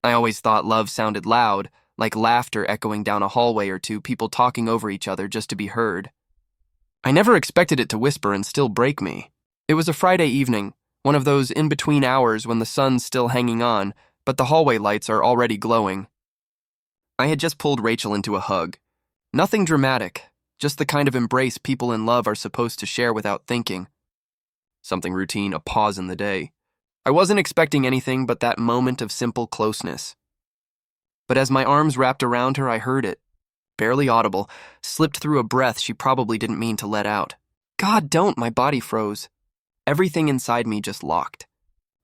I always thought love sounded loud, like laughter echoing down a hallway or two, people talking over each other just to be heard. I never expected it to whisper and still break me. It was a Friday evening, one of those in-between hours when the sun's still hanging on, but the hallway lights are already glowing. I had just pulled Rachel into a hug. Nothing dramatic, just the kind of embrace people in love are supposed to share without thinking. Something routine, a pause in the day. I wasn't expecting anything but that moment of simple closeness. But as my arms wrapped around her, I heard it, barely audible, slipped through a breath she probably didn't mean to let out. God, don't, my body froze. Everything inside me just locked.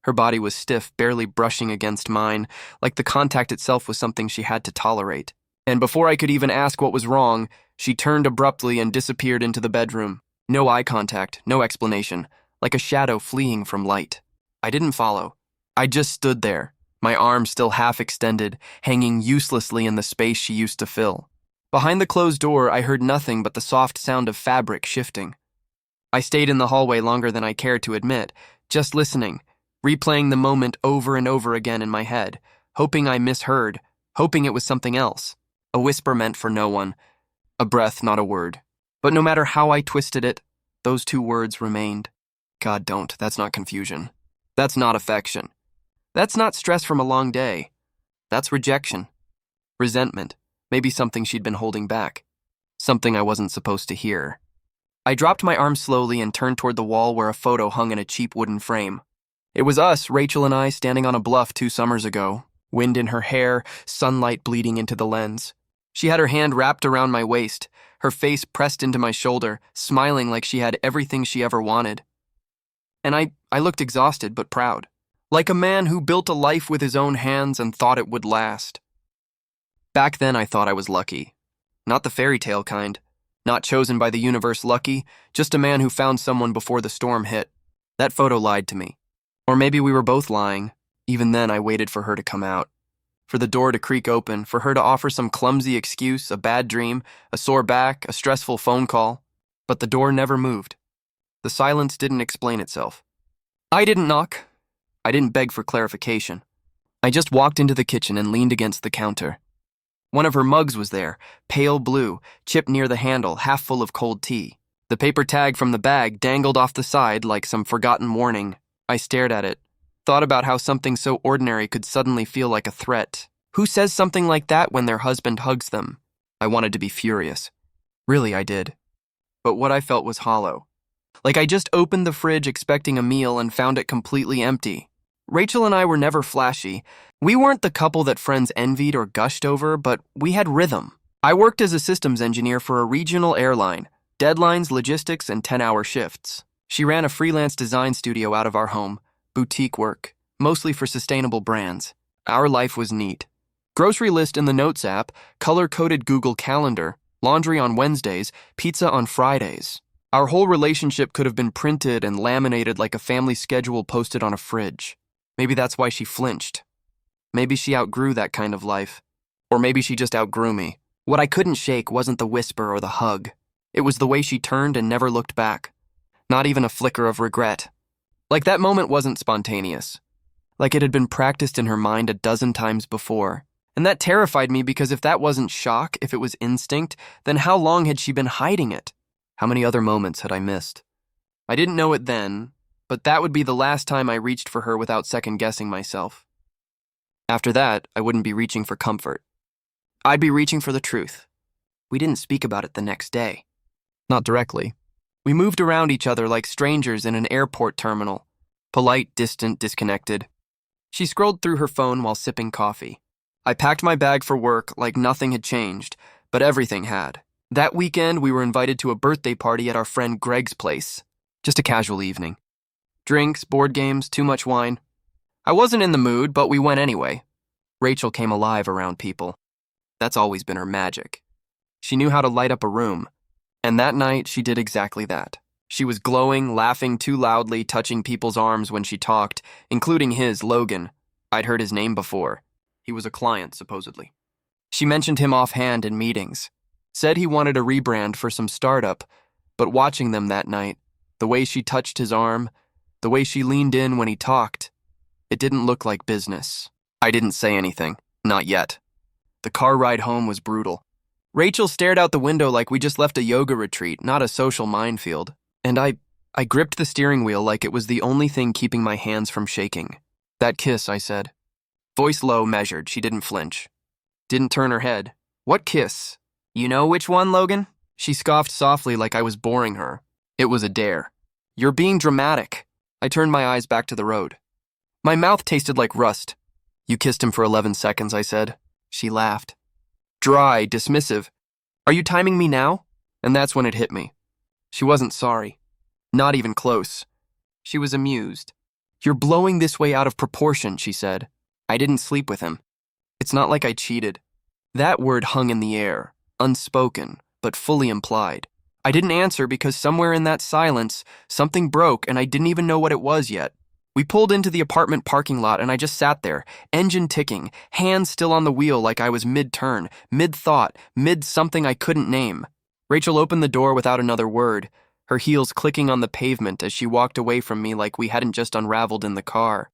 Her body was stiff, barely brushing against mine, like the contact itself was something she had to tolerate. And before I could even ask what was wrong, she turned abruptly and disappeared into the bedroom. No eye contact, no explanation, like a shadow fleeing from light. I didn't follow. I just stood there, my arm still half extended, hanging uselessly in the space she used to fill. Behind the closed door, I heard nothing but the soft sound of fabric shifting. I stayed in the hallway longer than I cared to admit, just listening, replaying the moment over and over again in my head, hoping I misheard, hoping it was something else. A whisper meant for no one, a breath, not a word. But no matter how I twisted it, those two words remained. God, don't, that's not confusion. That's not affection. That's not stress from a long day. That's rejection. Resentment, maybe something she'd been holding back. Something I wasn't supposed to hear. I dropped my arm slowly and turned toward the wall where a photo hung in a cheap wooden frame. It was us, Rachel and I, standing on a bluff 2 summers ago, wind in her hair, sunlight bleeding into the lens. She had her hand wrapped around my waist, her face pressed into my shoulder, smiling like she had everything she ever wanted. And I looked exhausted but proud, like a man who built a life with his own hands and thought it would last. Back then I thought I was lucky. Not the fairy tale kind. Not chosen by the universe lucky, just a man who found someone before the storm hit. That photo lied to me. Or maybe we were both lying. Even then I waited for her to come out. For the door to creak open, for her to offer some clumsy excuse, a bad dream, a sore back, a stressful phone call. But the door never moved. The silence didn't explain itself. I didn't knock. I didn't beg for clarification. I just walked into the kitchen and leaned against the counter. One of her mugs was there, pale blue, chipped near the handle, half full of cold tea. The paper tag from the bag dangled off the side like some forgotten warning. I stared at it, thought about how something so ordinary could suddenly feel like a threat. Who says something like that when their husband hugs them? I wanted to be furious. Really, I did. But what I felt was hollow. Like I just opened the fridge expecting a meal and found it completely empty. Rachel and I were never flashy. We weren't the couple that friends envied or gushed over, but we had rhythm. I worked as a systems engineer for a regional airline, deadlines, logistics, and 10-hour shifts. She ran a freelance design studio out of our home, boutique work, mostly for sustainable brands. Our life was neat. Grocery list in the Notes app, color-coded Google Calendar, laundry on Wednesdays, pizza on Fridays. Our whole relationship could have been printed and laminated like a family schedule posted on a fridge. Maybe that's why she flinched. Maybe she outgrew that kind of life. Or maybe she just outgrew me. What I couldn't shake wasn't the whisper or the hug. It was the way she turned and never looked back. Not even a flicker of regret. Like that moment wasn't spontaneous. Like it had been practiced in her mind a dozen times before. And that terrified me because if that wasn't shock, if it was instinct, then how long had she been hiding it? How many other moments had I missed? I didn't know it then, but that would be the last time I reached for her without second-guessing myself. After that, I wouldn't be reaching for comfort. I'd be reaching for the truth. We didn't speak about it the next day. Not directly. We moved around each other like strangers in an airport terminal. Polite, distant, disconnected. She scrolled through her phone while sipping coffee. I packed my bag for work like nothing had changed, but everything had. That weekend, we were invited to a birthday party at our friend Greg's place. Just a casual evening. Drinks, board games, too much wine. I wasn't in the mood, but we went anyway. Rachel came alive around people. That's always been her magic. She knew how to light up a room. And that night, she did exactly that. She was glowing, laughing too loudly, touching people's arms when she talked, including his, Logan. I'd heard his name before. He was a client, supposedly. She mentioned him offhand in meetings. Said he wanted a rebrand for some startup, but watching them that night, the way she touched his arm, the way she leaned in when he talked, it didn't look like business. I didn't say anything. Not yet. The car ride home was brutal. Rachel stared out the window like we just left a yoga retreat, not a social minefield. And I gripped the steering wheel like it was the only thing keeping my hands from shaking. That kiss, I said. Voice low, measured. She didn't flinch. Didn't turn her head. What kiss? You know which one, Logan? She scoffed softly like I was boring her. It was a dare. You're being dramatic. I turned my eyes back to the road. My mouth tasted like rust. You kissed him for 11 seconds, I said. She laughed. Dry, dismissive. Are you timing me now? And that's when it hit me. She wasn't sorry. Not even close. She was amused. You're blowing this way out of proportion, she said. I didn't sleep with him. It's not like I cheated. That word hung in the air, unspoken, but fully implied. I didn't answer because somewhere in that silence, something broke and I didn't even know what it was yet. We pulled into the apartment parking lot and I just sat there, engine ticking, hands still on the wheel like I was mid-turn, mid-thought, mid-something I couldn't name. Rachel opened the door without another word, her heels clicking on the pavement as she walked away from me like we hadn't just unraveled in the car.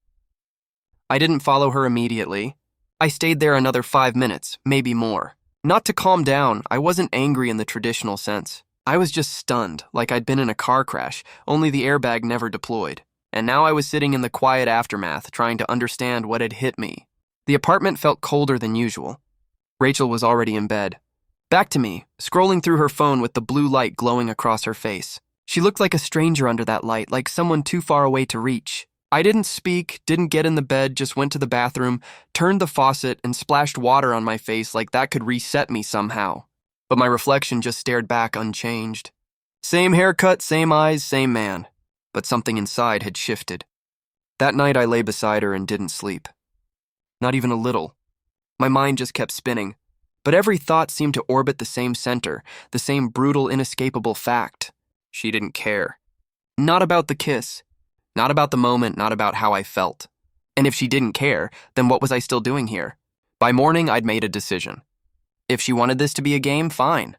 I didn't follow her immediately. I stayed there another 5 minutes, maybe more. Not to calm down, I wasn't angry in the traditional sense. I was just stunned, like I'd been in a car crash, only the airbag never deployed. And now I was sitting in the quiet aftermath, trying to understand what had hit me. The apartment felt colder than usual. Rachel was already in bed. Back to me, scrolling through her phone with the blue light glowing across her face. She looked like a stranger under that light, like someone too far away to reach. I didn't speak, didn't get in the bed, just went to the bathroom, turned the faucet, and splashed water on my face like that could reset me somehow. But my reflection just stared back unchanged. Same haircut, same eyes, same man. But something inside had shifted. That night I lay beside her and didn't sleep. Not even a little. My mind just kept spinning, but every thought seemed to orbit the same center, the same brutal, inescapable fact. She didn't care. Not about the kiss. Not about the moment, not about how I felt. And if she didn't care, then what was I still doing here? By morning, I'd made a decision. If she wanted this to be a game, fine.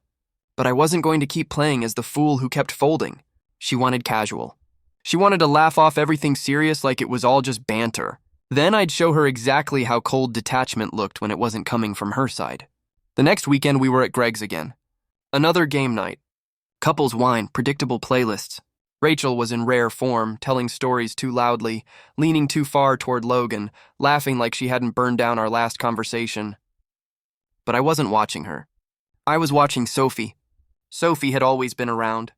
But I wasn't going to keep playing as the fool who kept folding. She wanted casual. She wanted to laugh off everything serious like it was all just banter. Then I'd show her exactly how cold detachment looked when it wasn't coming from her side. The next weekend we were at Greg's again. Another game night. Couples wine, predictable playlists. Rachel was in rare form, telling stories too loudly, leaning too far toward Logan, laughing like she hadn't burned down our last conversation. But I wasn't watching her. I was watching Sophie. Sophie had always been around.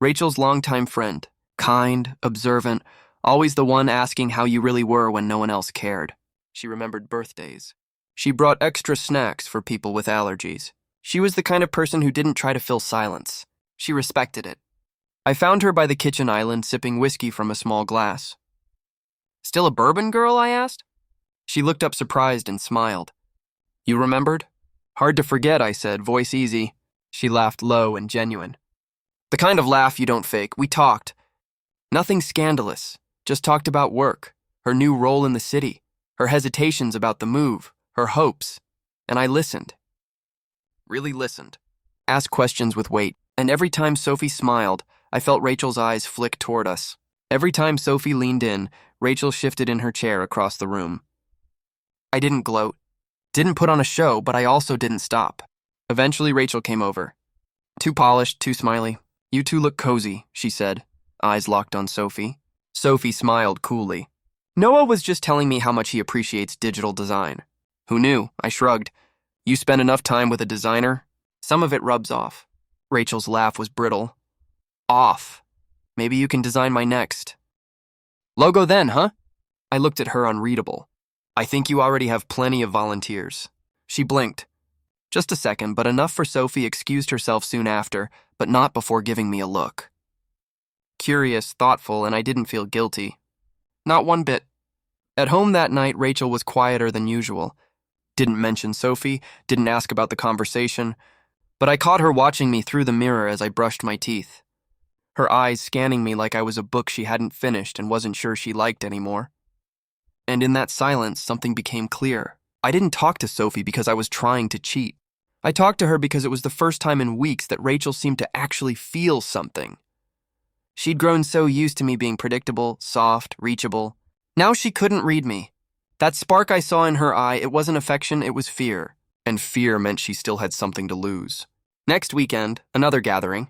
Rachel's longtime friend, kind, observant, always the one asking how you really were when no one else cared. She remembered birthdays. She brought extra snacks for people with allergies. She was the kind of person who didn't try to fill silence. She respected it. I found her by the kitchen island sipping whiskey from a small glass. Still a bourbon girl, I asked? She looked up surprised and smiled. You remembered? Hard to forget, I said, voice easy. She laughed low and genuine. The kind of laugh you don't fake. We talked. Nothing scandalous. Just talked about work, her new role in the city, her hesitations about the move, her hopes. And I listened. Really listened. Asked questions with weight. And every time Sophie smiled, I felt Rachel's eyes flick toward us. Every time Sophie leaned in, Rachel shifted in her chair across the room. I didn't gloat. Didn't put on a show, but I also didn't stop. Eventually, Rachel came over. Too polished, too smiley. You two look cozy, she said, eyes locked on Sophie. Sophie smiled coolly. Noah was just telling me how much he appreciates digital design. Who knew? I shrugged. You spend enough time with a designer, some of it rubs off. Rachel's laugh was brittle. Off. Maybe you can design my next. Logo then, huh? I looked at her unreadable. I think you already have plenty of volunteers. She blinked. Just a second, but enough for Sophie excused herself soon after, but not before giving me a look. Curious, thoughtful, and I didn't feel guilty. Not one bit. At home that night, Rachel was quieter than usual. Didn't mention Sophie, didn't ask about the conversation, but I caught her watching me through the mirror as I brushed my teeth. Her eyes scanning me like I was a book she hadn't finished and wasn't sure she liked anymore. And in that silence, something became clear. I didn't talk to Sophie because I was trying to cheat. I talked to her because it was the first time in weeks that Rachel seemed to actually feel something. She'd grown so used to me being predictable, soft, reachable. Now she couldn't read me. That spark I saw in her eye, it wasn't affection, it was fear. And fear meant she still had something to lose. Next weekend, another gathering.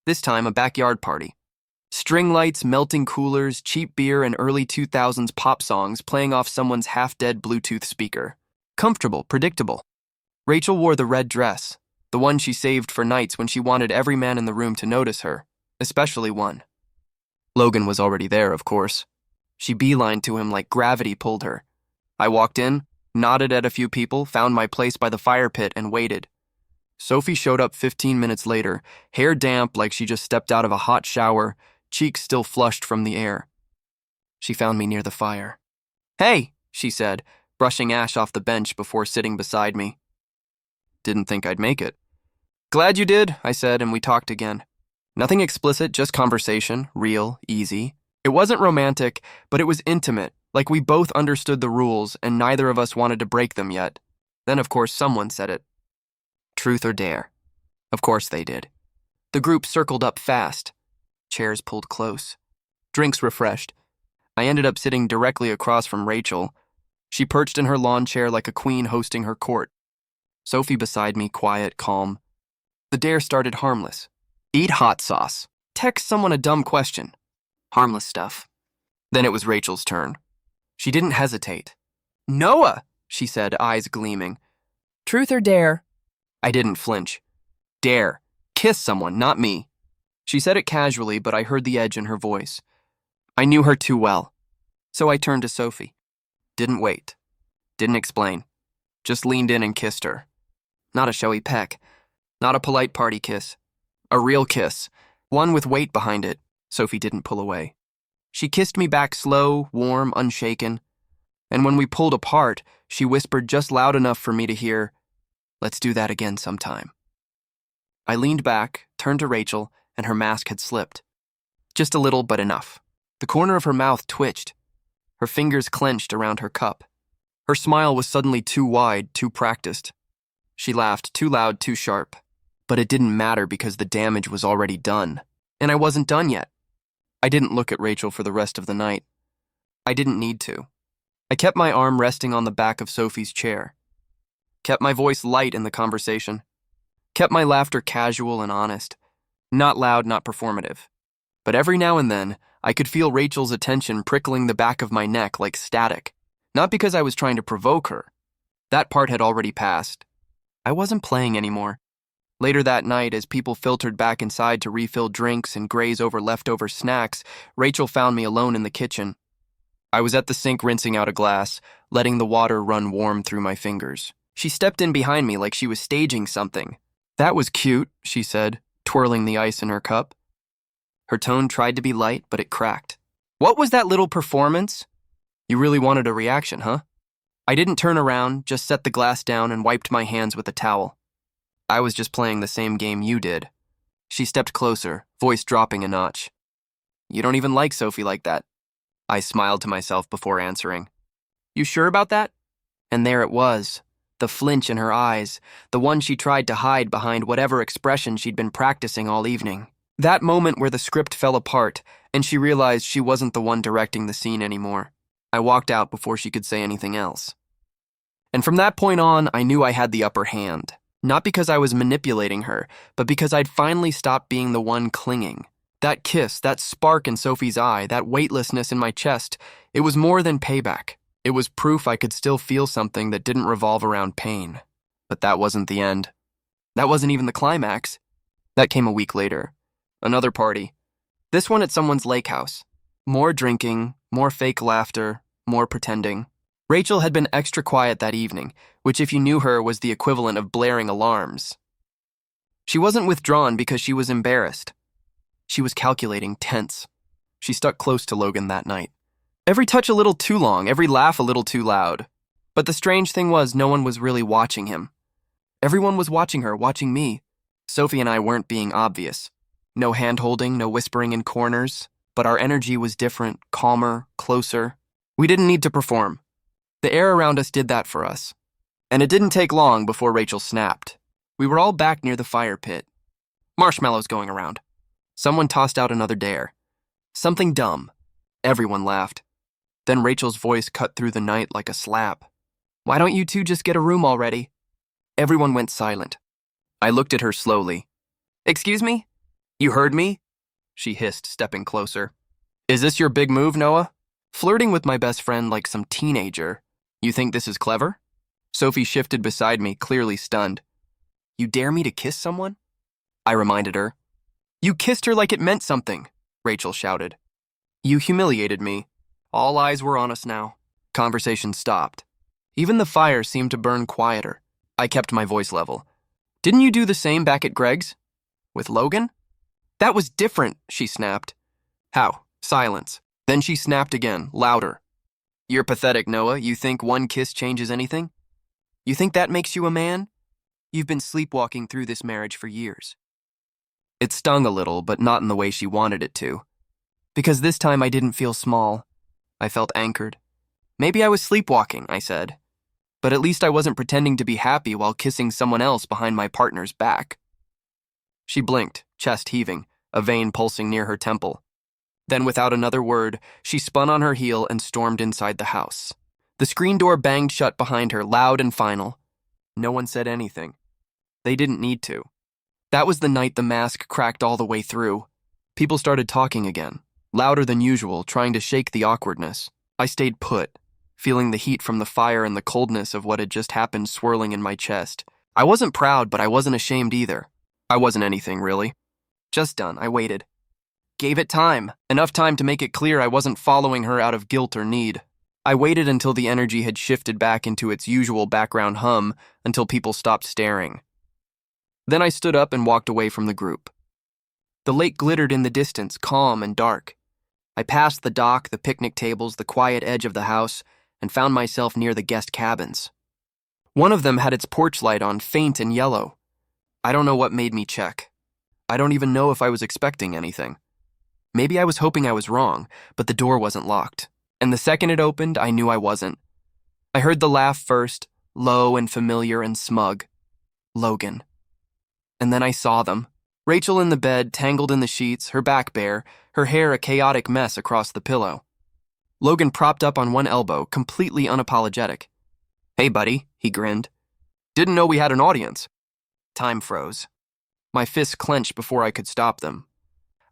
This time, a backyard party. String lights, melting coolers, cheap beer, and early 2000s pop songs playing off someone's half-dead Bluetooth speaker. Comfortable, predictable. Rachel wore the red dress, the one she saved for nights when she wanted every man in the room to notice her, especially one. Logan was already there, of course. She beelined to him like gravity pulled her. I walked in, nodded at a few people, found my place by the fire pit, and waited. Sophie showed up 15 minutes later, hair damp like she just stepped out of a hot shower, cheeks still flushed from the air. She found me near the fire. "Hey," she said, brushing ash off the bench before sitting beside me. "Didn't think I'd make it." "Glad you did," I said, and we talked again. Nothing explicit, just conversation, real, easy. It wasn't romantic, but it was intimate, like we both understood the rules and neither of us wanted to break them yet. Then, of course, someone said it. Truth or dare? Of course they did. The group circled up fast. Chairs pulled close. Drinks refreshed. I ended up sitting directly across from Rachel. She perched in her lawn chair like a queen hosting her court. Sophie beside me, quiet, calm. The dare started harmless. Eat hot sauce. Text someone a dumb question. Harmless stuff. Then it was Rachel's turn. She didn't hesitate. "Noah," she said, eyes gleaming. "Truth or dare?" I didn't flinch. "Dare. Kiss someone, not me." She said it casually, but I heard the edge in her voice. I knew her too well. So I turned to Sophie. Didn't wait. Didn't explain. Just leaned in and kissed her. Not a showy peck. Not a polite party kiss. A real kiss. One with weight behind it. Sophie didn't pull away. She kissed me back slow, warm, unshaken. And when we pulled apart, she whispered just loud enough for me to hear, "Let's do that again sometime." I leaned back, turned to Rachel, and her mask had slipped. Just a little, but enough. The corner of her mouth twitched. Her fingers clenched around her cup. Her smile was suddenly too wide, too practiced. She laughed, too loud, too sharp. But it didn't matter because the damage was already done. And I wasn't done yet. I didn't look at Rachel for the rest of the night. I didn't need to. I kept my arm resting on the back of Sophie's chair. Kept my voice light in the conversation. Kept my laughter casual and honest. Not loud, not performative. But every now and then, I could feel Rachel's attention prickling the back of my neck like static. Not because I was trying to provoke her. That part had already passed. I wasn't playing anymore. Later that night, as people filtered back inside to refill drinks and graze over leftover snacks, Rachel found me alone in the kitchen. I was at the sink rinsing out a glass, letting the water run warm through my fingers. She stepped in behind me like she was staging something. "That was cute," she said, twirling the ice in her cup. Her tone tried to be light, but it cracked. "What was that little performance? You really wanted a reaction, huh?" I didn't turn around, just set the glass down and wiped my hands with a towel. "I was just playing the same game you did." She stepped closer, voice dropping a notch. "You don't even like Sophie like that." I smiled to myself before answering. "You sure about that?" And there it was, the flinch in her eyes, the one she tried to hide behind whatever expression she'd been practicing all evening. That moment where the script fell apart, and she realized she wasn't the one directing the scene anymore. I walked out before she could say anything else. And from that point on, I knew I had the upper hand. Not because I was manipulating her, but because I'd finally stopped being the one clinging. That kiss, that spark in Sophie's eye, that weightlessness in my chest, it was more than payback. It was proof I could still feel something that didn't revolve around pain. But that wasn't the end. That wasn't even the climax. That came a week later. Another party. This one at someone's lake house. More drinking, more fake laughter, more pretending. Rachel had been extra quiet that evening, which if you knew her was the equivalent of blaring alarms. She wasn't withdrawn because she was embarrassed. She was calculating, tense. She stuck close to Logan that night. Every touch a little too long, every laugh a little too loud. But the strange thing was no one was really watching him. Everyone was watching her, watching me. Sophie and I weren't being obvious. No hand-holding, no whispering in corners. But our energy was different, calmer, closer. We didn't need to perform. The air around us did that for us. And it didn't take long before Rachel snapped. We were all back near the fire pit. Marshmallows going around. Someone tossed out another dare. Something dumb. Everyone laughed. Then Rachel's voice cut through the night like a slap. Why don't you two just get a room already? Everyone went silent. I looked at her slowly. Excuse me? You heard me? She hissed, stepping closer. Is this your big move, Noah? Flirting with my best friend like some teenager. You think this is clever? Sophie shifted beside me, clearly stunned. You dare me to kiss someone? I reminded her. You kissed her like it meant something, Rachel shouted. You humiliated me. All eyes were on us now. Conversation stopped. Even the fire seemed to burn quieter. I kept my voice level. Didn't you do the same back at Greg's? With Logan? That was different, she snapped. How? Silence. Then she snapped again, louder. You're pathetic, Noah. You think one kiss changes anything? You think that makes you a man? You've been sleepwalking through this marriage for years. It stung a little, but not in the way she wanted it to. Because this time I didn't feel small. I felt anchored. Maybe I was sleepwalking, I said. But at least I wasn't pretending to be happy while kissing someone else behind my partner's back. She blinked, chest heaving, a vein pulsing near her temple. Then, without another word, she spun on her heel and stormed inside the house. The screen door banged shut behind her, loud and final. No one said anything. They didn't need to. That was the night the mask cracked all the way through. People started talking again, louder than usual, trying to shake the awkwardness. I stayed put, feeling the heat from the fire and the coldness of what had just happened swirling in my chest. I wasn't proud, but I wasn't ashamed either. I wasn't anything, really. Just done, I waited. Gave it time, enough time to make it clear I wasn't following her out of guilt or need. I waited until the energy had shifted back into its usual background hum, until people stopped staring. Then I stood up and walked away from the group. The lake glittered in the distance, calm and dark. I passed the dock, the picnic tables, the quiet edge of the house, and found myself near the guest cabins. One of them had its porch light on, faint and yellow. I don't know what made me check. I don't even know if I was expecting anything. Maybe I was hoping I was wrong, but the door wasn't locked. And the second it opened, I knew I wasn't. I heard the laugh first, low and familiar and smug. Logan. And then I saw them. Rachel in the bed, tangled in the sheets, her back bare, her hair a chaotic mess across the pillow. Logan propped up on one elbow, completely unapologetic. Hey, buddy, he grinned. Didn't know we had an audience. Time froze. My fists clenched before I could stop them.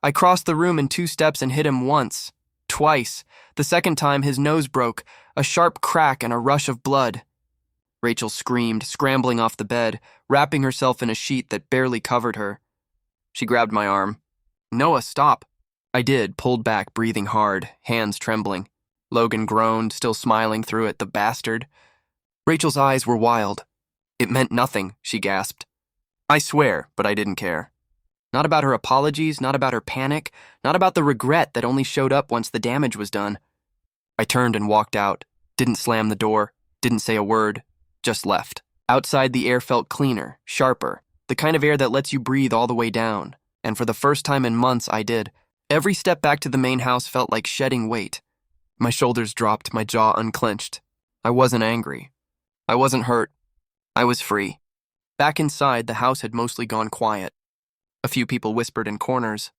I crossed the room in 2 steps and hit him once, twice. The second time, his nose broke, a sharp crack and a rush of blood. Rachel screamed, scrambling off the bed, wrapping herself in a sheet that barely covered her. She grabbed my arm. Noah, stop. I did, pulled back, breathing hard, hands trembling. Logan groaned, still smiling through it, the bastard. Rachel's eyes were wild. It meant nothing, she gasped. I swear, but I didn't care. Not about her apologies, not about her panic, not about the regret that only showed up once the damage was done. I turned and walked out, didn't slam the door, didn't say a word, just left. Outside, the air felt cleaner, sharper, the kind of air that lets you breathe all the way down. And for the first time in months, I did. Every step back to the main house felt like shedding weight. My shoulders dropped, my jaw unclenched. I wasn't angry. I wasn't hurt. I was free. Back inside, the house had mostly gone quiet. A few people whispered in corners.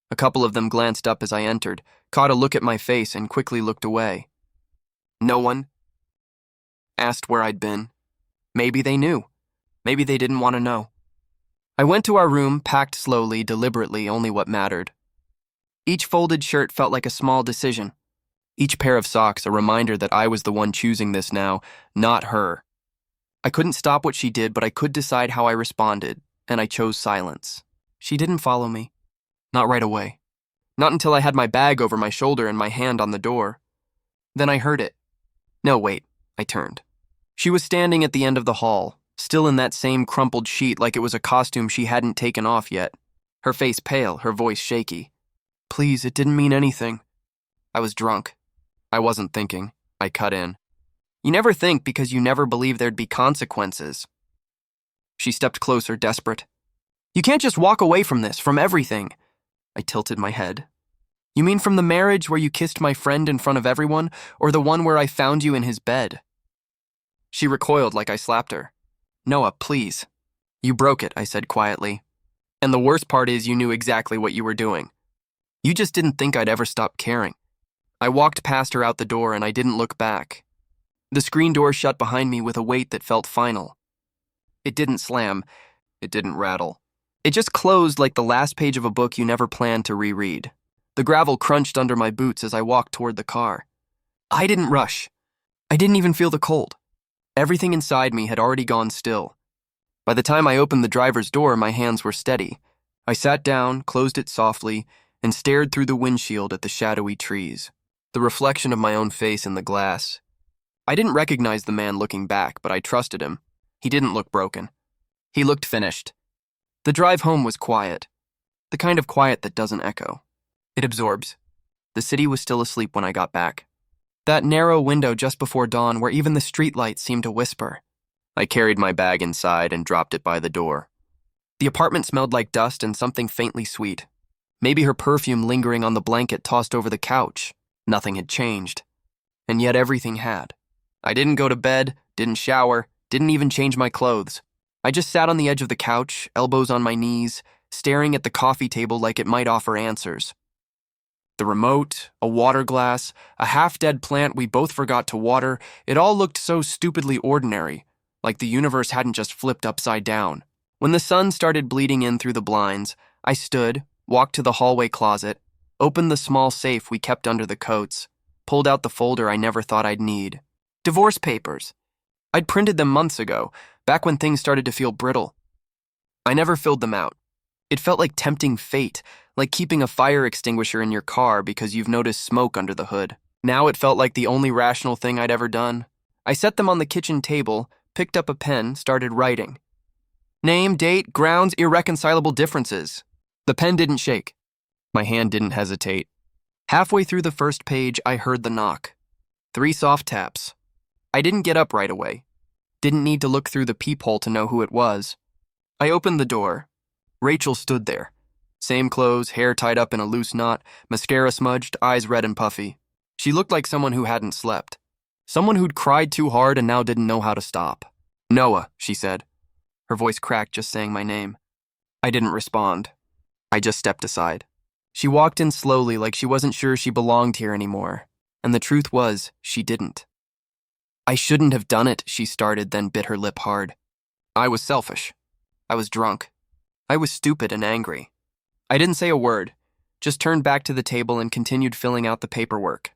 A couple of them glanced up as I entered, caught a look at my face, and quickly looked away. No one asked where I'd been. Maybe they knew. Maybe they didn't want to know. I went to our room, packed slowly, deliberately, only what mattered. Each folded shirt felt like a small decision. Each pair of socks a reminder that I was the one choosing this now, not her. I couldn't stop what she did, but I could decide how I responded, and I chose silence. She didn't follow me. Not right away. Not until I had my bag over my shoulder and my hand on the door. Then I heard it. No, wait. I turned. She was standing at the end of the hall, still in that same crumpled sheet like it was a costume she hadn't taken off yet. Her face pale, her voice shaky. Please, it didn't mean anything. I was drunk. I wasn't thinking. I cut in. You never think because you never believe there'd be consequences. She stepped closer, desperate. You can't just walk away from this, from everything. I tilted my head. You mean from the marriage where you kissed my friend in front of everyone, or the one where I found you in his bed? She recoiled like I slapped her. Noah, please. You broke it, I said quietly. And the worst part is you knew exactly what you were doing. You just didn't think I'd ever stop caring. I walked past her out the door and I didn't look back. The screen door shut behind me with a weight that felt final. It didn't slam. It didn't rattle. It just closed like the last page of a book you never planned to reread. The gravel crunched under my boots as I walked toward the car. I didn't rush. I didn't even feel the cold. Everything inside me had already gone still. By the time I opened the driver's door, my hands were steady. I sat down, closed it softly, and stared through the windshield at the shadowy trees, the reflection of my own face in the glass. I didn't recognize the man looking back, but I trusted him. He didn't look broken. He looked finished. The drive home was quiet, the kind of quiet that doesn't echo. It absorbs. The city was still asleep when I got back. That narrow window just before dawn where even the streetlights seemed to whisper. I carried my bag inside and dropped it by the door. The apartment smelled like dust and something faintly sweet. Maybe her perfume lingering on the blanket tossed over the couch. Nothing had changed. And yet everything had. I didn't go to bed, didn't shower, didn't even change my clothes. I just sat on the edge of the couch, elbows on my knees, staring at the coffee table like it might offer answers. The remote, a water glass, a half-dead plant we both forgot to water, it all looked so stupidly ordinary, like the universe hadn't just flipped upside down. When the sun started bleeding in through the blinds, I stood, walked to the hallway closet, opened the small safe we kept under the coats, pulled out the folder I never thought I'd need. Divorce papers. I'd printed them months ago, back when things started to feel brittle. I never filled them out. It felt like tempting fate, like keeping a fire extinguisher in your car because you've noticed smoke under the hood. Now it felt like the only rational thing I'd ever done. I set them on the kitchen table, picked up a pen, started writing. Name, date, grounds, irreconcilable differences. The pen didn't shake. My hand didn't hesitate. Halfway through the first page, I heard the knock. 3 soft taps. I didn't get up right away. Didn't need to look through the peephole to know who it was. I opened the door. Rachel stood there. Same clothes, hair tied up in a loose knot, mascara smudged, eyes red and puffy. She looked like someone who hadn't slept. Someone who'd cried too hard and now didn't know how to stop. Noah, she said. Her voice cracked just saying my name. I didn't respond. I just stepped aside. She walked in slowly like she wasn't sure she belonged here anymore. And the truth was, she didn't. I shouldn't have done it, she started, then bit her lip hard. I was selfish. I was drunk. I was stupid and angry. I didn't say a word, just turned back to the table and continued filling out the paperwork.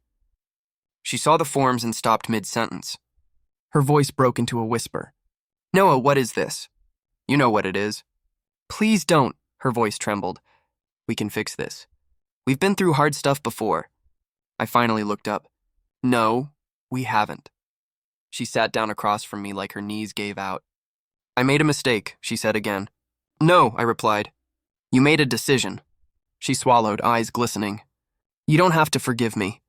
She saw the forms and stopped mid-sentence. Her voice broke into a whisper. Noah, what is this? You know what it is. Please don't, her voice trembled. We can fix this. We've been through hard stuff before. I finally looked up. No, we haven't. She sat down across from me like her knees gave out. I made a mistake, she said again. No, I replied. You made a decision. She swallowed, eyes glistening. You don't have to forgive me.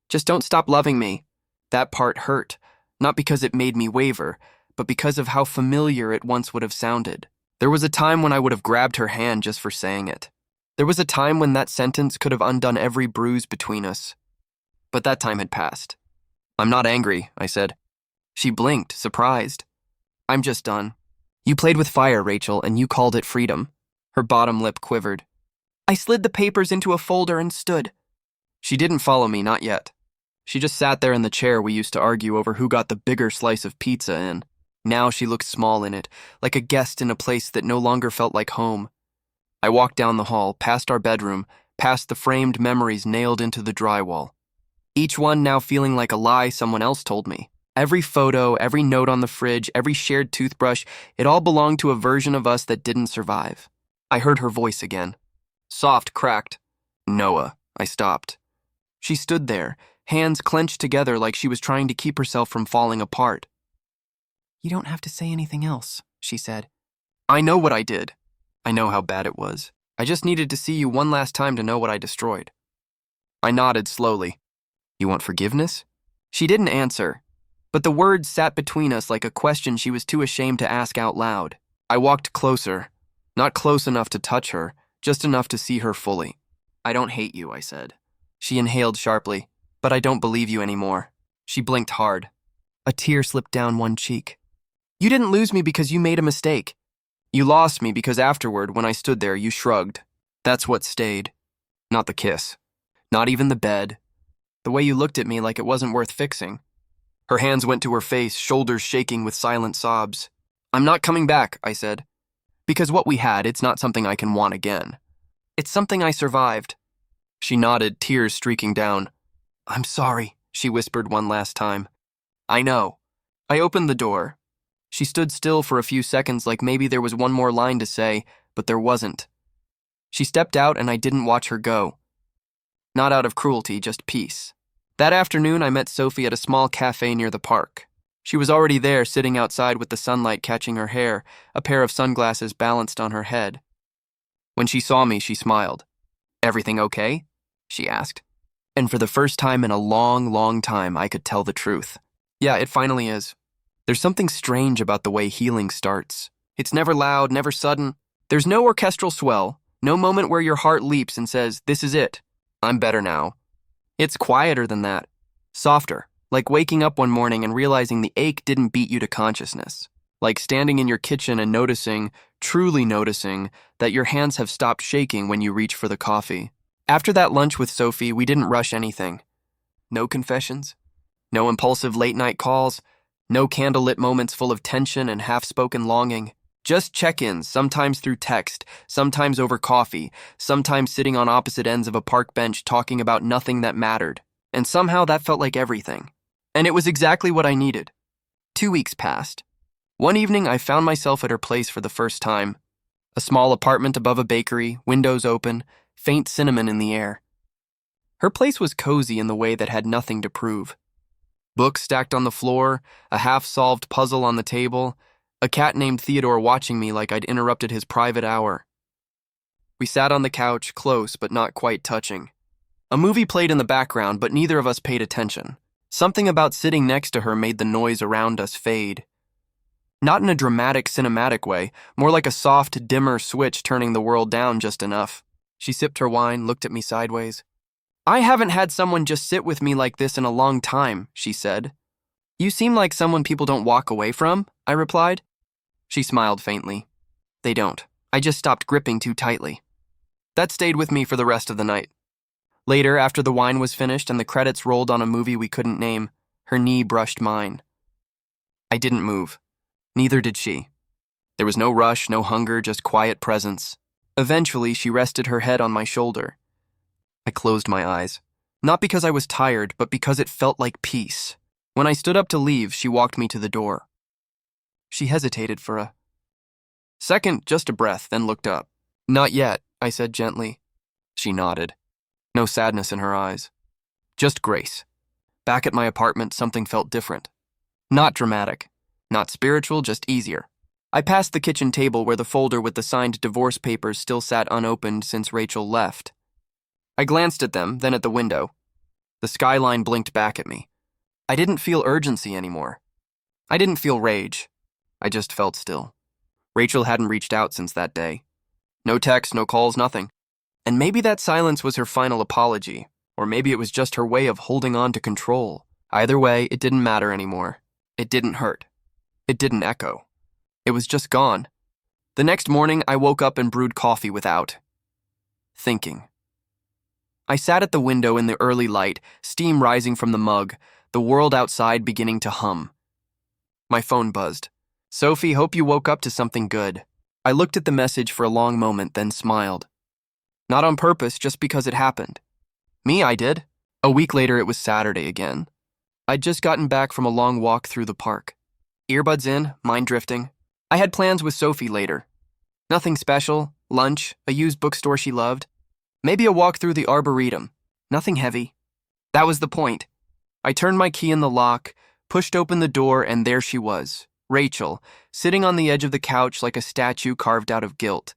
Just don't stop loving me. That part hurt, not because it made me waver, but because of how familiar it once would have sounded. There was a time when I would have grabbed her hand just for saying it. There was a time when that sentence could have undone every bruise between us. But that time had passed. I'm not angry, I said. She blinked, surprised. I'm just done. You played with fire, Rachel, and you called it freedom. Her bottom lip quivered. I slid the papers into a folder and stood. She didn't follow me, not yet. She just sat there in the chair we used to argue over who got the bigger slice of pizza in. Now she looked small in it, like a guest in a place that no longer felt like home. I walked down the hall, past our bedroom, past the framed memories nailed into the drywall. Each one now feeling like a lie someone else told me. Every photo, every note on the fridge, every shared toothbrush, it all belonged to a version of us that didn't survive. I heard her voice again. Soft, cracked. Noah. I stopped. She stood there, hands clenched together like she was trying to keep herself from falling apart. You don't have to say anything else, she said. I know what I did. I know how bad it was. I just needed to see you one last time to know what I destroyed. I nodded slowly. You want forgiveness? She didn't answer, but the words sat between us like a question she was too ashamed to ask out loud. I walked closer, not close enough to touch her, just enough to see her fully. I don't hate you, I said. She inhaled sharply, but I don't believe you anymore. She blinked hard. A tear slipped down one cheek. You didn't lose me because you made a mistake. You lost me because afterward, when I stood there, you shrugged. That's what stayed. Not the kiss. Not even the bed. The way you looked at me like it wasn't worth fixing. Her hands went to her face, shoulders shaking with silent sobs. I'm not coming back, I said. Because what we had, it's not something I can want again. It's something I survived. She nodded, tears streaking down. I'm sorry, she whispered one last time. I know. I opened the door. She stood still for a few seconds like maybe there was one more line to say, but there wasn't. She stepped out and I didn't watch her go. Not out of cruelty, just peace. That afternoon, I met Sophie at a small cafe near the park. She was already there, sitting outside with the sunlight catching her hair, a pair of sunglasses balanced on her head. When she saw me, she smiled. Everything okay? She asked. And for the first time in a long, long time, I could tell the truth. Yeah, it finally is. There's something strange about the way healing starts. It's never loud, never sudden. There's no orchestral swell, no moment where your heart leaps and says, this is it. I'm better now. It's quieter than that. Softer, like waking up one morning and realizing the ache didn't beat you to consciousness. Like standing in your kitchen and noticing, truly noticing, that your hands have stopped shaking when you reach for the coffee. After that lunch with Sophie, we didn't rush anything. No confessions. No impulsive late-night calls. No candlelit moments full of tension and half-spoken longing. Just check-ins, sometimes through text, sometimes over coffee, sometimes sitting on opposite ends of a park bench talking about nothing that mattered. And somehow that felt like everything. And it was exactly what I needed. 2 weeks passed. One evening, I found myself at her place for the first time. A small apartment above a bakery, windows open, faint cinnamon in the air. Her place was cozy in the way that had nothing to prove. Books stacked on the floor, a half-solved puzzle on the table, a cat named Theodore watching me like I'd interrupted his private hour. We sat on the couch, close but not quite touching. A movie played in the background, but neither of us paid attention. Something about sitting next to her made the noise around us fade. Not in a dramatic, cinematic way, more like a soft, dimmer switch turning the world down just enough. She sipped her wine, looked at me sideways. I haven't had someone just sit with me like this in a long time, she said. You seem like someone people don't walk away from, I replied. She smiled faintly. They don't. I just stopped gripping too tightly. That stayed with me for the rest of the night. Later, after the wine was finished and the credits rolled on a movie we couldn't name, her knee brushed mine. I didn't move. Neither did she. There was no rush, no hunger, just quiet presence. Eventually, she rested her head on my shoulder. I closed my eyes. Not because I was tired, but because it felt like peace. When I stood up to leave, she walked me to the door. She hesitated for a second, just a breath, then looked up. Not yet, I said gently. She nodded. No sadness in her eyes. Just grace. Back at my apartment, something felt different. Not dramatic. Not spiritual, just easier. I passed the kitchen table where the folder with the signed divorce papers still sat unopened since Rachel left. I glanced at them, then at the window. The skyline blinked back at me. I didn't feel urgency anymore. I didn't feel rage. I just felt still. Rachel hadn't reached out since that day. No texts, no calls, nothing. And maybe that silence was her final apology, or maybe it was just her way of holding on to control. Either way, it didn't matter anymore. It didn't hurt. It didn't echo. It was just gone. The next morning, I woke up and brewed coffee without thinking. I sat at the window in the early light, steam rising from the mug, the world outside beginning to hum. My phone buzzed. Sophie, hope you woke up to something good. I looked at the message for a long moment, then smiled. Not on purpose, just because it happened. Me, I did. A week later, it was Saturday again. I'd just gotten back from a long walk through the park. Earbuds in, mind drifting. I had plans with Sophie later. Nothing special, lunch, a used bookstore she loved. Maybe a walk through the Arboretum. Nothing heavy. That was the point. I turned my key in the lock, pushed open the door, and there she was, Rachel, sitting on the edge of the couch like a statue carved out of guilt.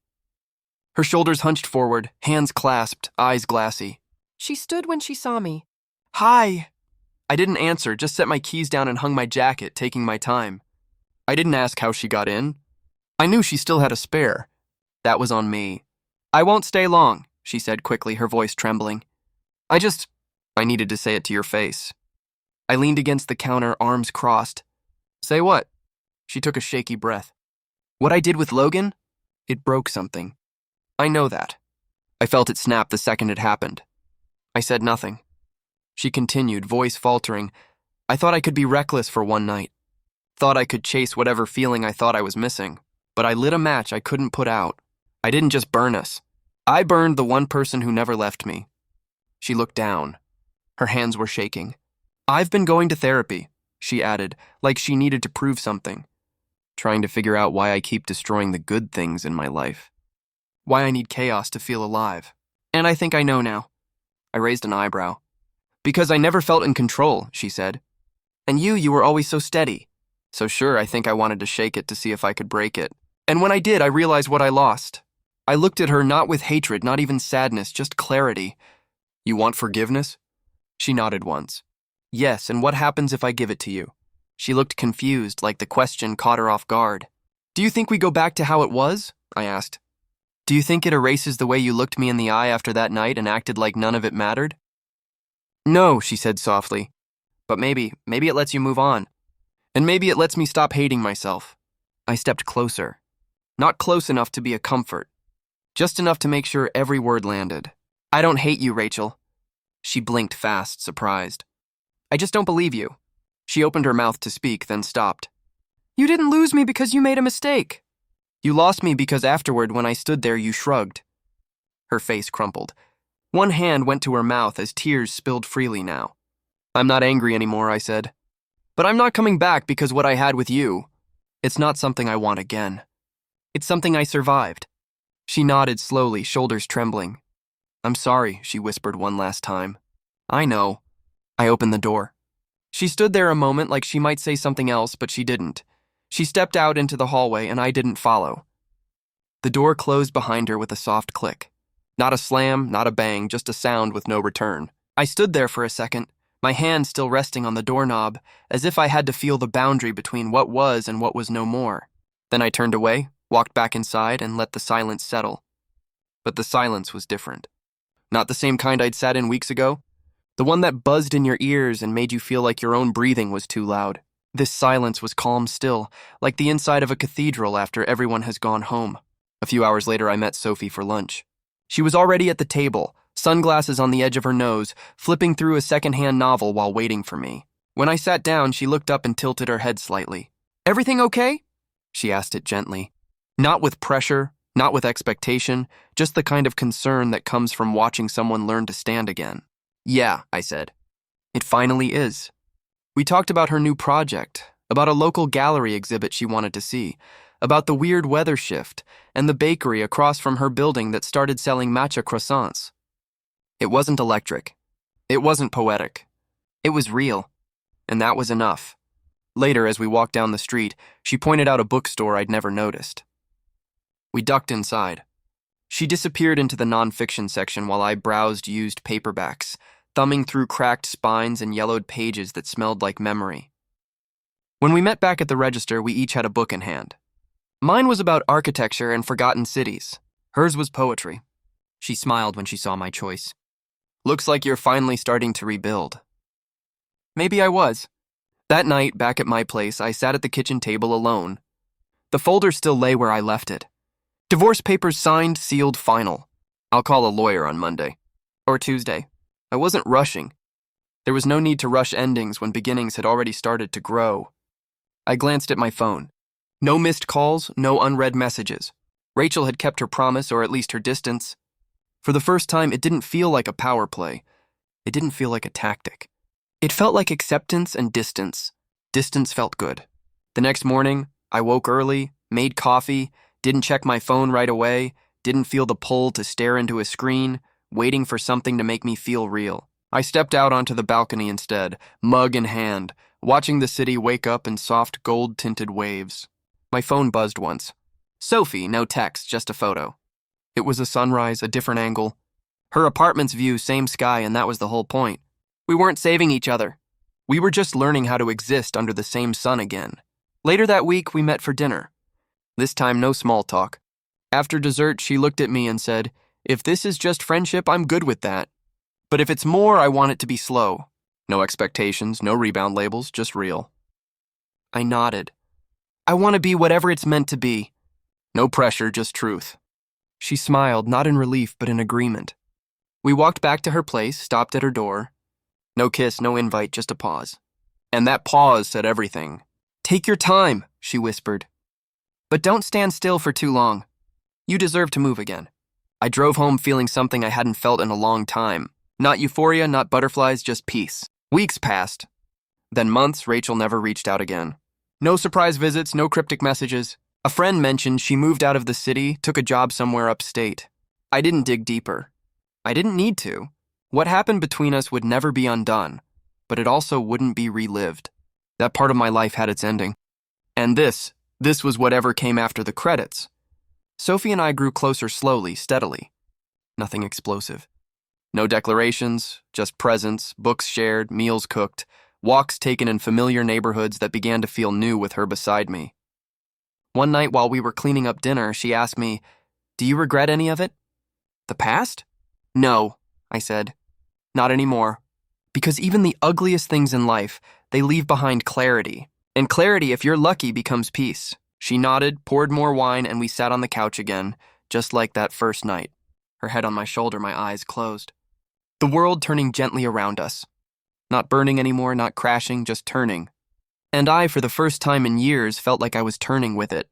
Her shoulders hunched forward, hands clasped, eyes glassy. She stood when she saw me. Hi. I didn't answer, just set my keys down and hung my jacket, taking my time. I didn't ask how she got in. I knew she still had a spare. That was on me. I won't stay long, she said quickly, her voice trembling. I needed to say it to your face. I leaned against the counter, arms crossed. Say what? She took a shaky breath. What I did with Logan? It broke something. I know that. I felt it snap the second it happened. I said nothing. She continued, voice faltering. I thought I could be reckless for one night. Thought I could chase whatever feeling I thought I was missing. But I lit a match I couldn't put out. I didn't just burn us. I burned the one person who never left me. She looked down. Her hands were shaking. I've been going to therapy, she added, like she needed to prove something. Trying to figure out why I keep destroying the good things in my life. Why I need chaos to feel alive. And I think I know now. I raised an eyebrow. Because I never felt in control, she said. And you were always so steady. So sure, I think I wanted to shake it to see if I could break it. And when I did, I realized what I lost. I looked at her not with hatred, not even sadness, just clarity. You want forgiveness? She nodded once. Yes, and what happens if I give it to you? She looked confused, like the question caught her off guard. Do you think we go back to how it was? I asked. Do you think it erases the way you looked me in the eye after that night and acted like none of it mattered? No, she said softly. But maybe it lets you move on. And maybe it lets me stop hating myself. I stepped closer. Not close enough to be a comfort. Just enough to make sure every word landed. I don't hate you, Rachel. She blinked fast, surprised. I just don't believe you. She opened her mouth to speak, then stopped. You didn't lose me because you made a mistake. You lost me because afterward, when I stood there, you shrugged. Her face crumpled. One hand went to her mouth as tears spilled freely now. I'm not angry anymore, I said. But I'm not coming back because what I had with you, it's not something I want again. It's something I survived. She nodded slowly, shoulders trembling. I'm sorry, she whispered one last time. I know. I opened the door. She stood there a moment like she might say something else, but she didn't. She stepped out into the hallway and I didn't follow. The door closed behind her with a soft click. Not a slam, not a bang, just a sound with no return. I stood there for a second, my hand still resting on the doorknob, as if I had to feel the boundary between what was and what was no more. Then I turned away, walked back inside, and let the silence settle. But the silence was different. Not the same kind I'd sat in weeks ago. The one that buzzed in your ears and made you feel like your own breathing was too loud. This silence was calm still, like the inside of a cathedral after everyone has gone home. A few hours later, I met Sophie for lunch. She was already at the table, sunglasses on the edge of her nose, flipping through a secondhand novel while waiting for me. When I sat down, she looked up and tilted her head slightly. Everything okay? She asked it gently. Not with pressure, not with expectation, just the kind of concern that comes from watching someone learn to stand again. Yeah, I said. It finally is. We talked about her new project, about a local gallery exhibit she wanted to see, about the weird weather shift, and the bakery across from her building that started selling matcha croissants. It wasn't electric. It wasn't poetic. It was real. And that was enough. Later, as we walked down the street, she pointed out a bookstore I'd never noticed. We ducked inside. She disappeared into the nonfiction section while I browsed used paperbacks, thumbing through cracked spines and yellowed pages that smelled like memory. When we met back at the register, we each had a book in hand. Mine was about architecture and forgotten cities. Hers was poetry. She smiled when she saw my choice. Looks like you're finally starting to rebuild. Maybe I was. That night, back at my place, I sat at the kitchen table alone. The folder still lay where I left it. Divorce papers signed, sealed, final. I'll call a lawyer on Monday. Or Tuesday. I wasn't rushing. There was no need to rush endings when beginnings had already started to grow. I glanced at my phone. No missed calls, no unread messages. Rachel had kept her promise, or at least her distance. For the first time, it didn't feel like a power play. It didn't feel like a tactic. It felt like acceptance and distance. Distance felt good. The next morning, I woke early, made coffee, didn't check my phone right away, didn't feel the pull to stare into a screen, waiting for something to make me feel real. I stepped out onto the balcony instead, mug in hand, watching the city wake up in soft gold-tinted waves. My phone buzzed once. Sophie, no text, just a photo. It was a sunrise, a different angle. Her apartment's view, same sky, and that was the whole point. We weren't saving each other. We were just learning how to exist under the same sun again. Later that week, we met for dinner. This time, no small talk. After dessert, she looked at me and said, if this is just friendship, I'm good with that. But if it's more, I want it to be slow. No expectations, no rebound labels, just real. I nodded. I want to be whatever it's meant to be. No pressure, just truth. She smiled, not in relief, but in agreement. We walked back to her place, stopped at her door. No kiss, no invite, just a pause. And that pause said everything. "Take your time," she whispered. "But don't stand still for too long. You deserve to move again." I drove home feeling something I hadn't felt in a long time. Not euphoria, not butterflies, just peace. Weeks passed. Then months, Rachel never reached out again. No surprise visits, no cryptic messages. A friend mentioned she moved out of the city, took a job somewhere upstate. I didn't dig deeper. I didn't need to. What happened between us would never be undone, but it also wouldn't be relived. That part of my life had its ending. And this was whatever came after the credits. Sophie and I grew closer slowly, steadily. Nothing explosive. No declarations, just presence, books shared, meals cooked, walks taken in familiar neighborhoods that began to feel new with her beside me. One night while we were cleaning up dinner, she asked me, "Do you regret any of it?" "The past?" "No," I said. "Not anymore. Because even the ugliest things in life, they leave behind clarity. And clarity, if you're lucky, becomes peace." She nodded, poured more wine, and we sat on the couch again, just like that first night. Her head on my shoulder, my eyes closed. The world turning gently around us. Not burning anymore, not crashing, just turning. And I, for the first time in years, felt like I was turning with it.